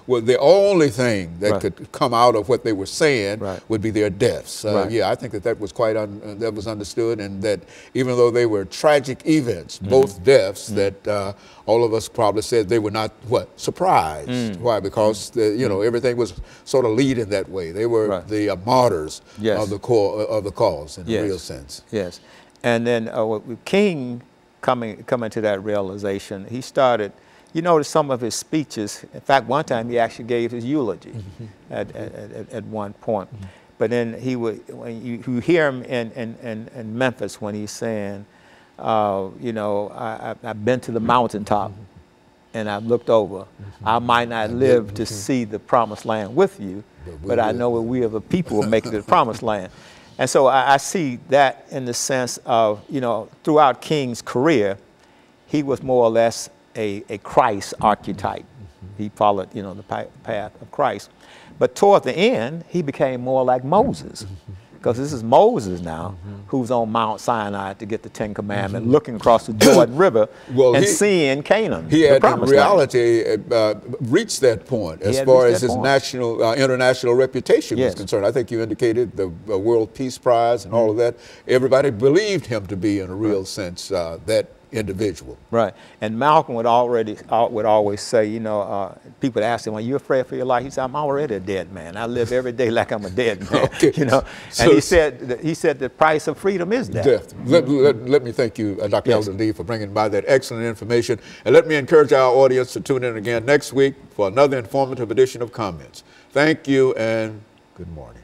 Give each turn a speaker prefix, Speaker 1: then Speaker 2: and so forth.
Speaker 1: Well, the only thing that could come out of what they were saying would be their deaths. Yeah, I think that was quite that was understood, and that even though they were tragic events, both deaths, that all of us probably said they were not surprised. Why? Because everything was sort of leading that way. They were the martyrs of the cause in a real sense.
Speaker 2: Yes, and then King coming to that realization, he started. You notice some of his speeches. In fact, one time he actually gave his eulogy at one point. But then when you hear him in Memphis when he's saying, I've been to the mountaintop and I've looked over. I might not live to see the promised land with you, but I know that we are the people who make it to the promised land. And so I see that in the sense of, throughout King's career, he was more or less a Christ archetype. He followed, the path of Christ. But toward the end, he became more like Moses. Because this is Moses now, who's on Mount Sinai to get the Ten Commandments, looking across the Jordan River and seeing Canaan.
Speaker 1: He had, in reality, reached that point as far as his international reputation was concerned. I think you indicated the World Peace Prize and all of that. Everybody believed him to be, in a real sense, that individual.
Speaker 2: Right. And Malcolm would always say, people would ask him, are you afraid for your life? He said, I'm already a dead man. I live every day like I'm a dead man. And he said the price of freedom is death.
Speaker 1: Let me thank you, Dr. Al-Hadid, for bringing by that excellent information. And let me encourage our audience to tune in again next week for another informative edition of Comments. Thank you and good morning.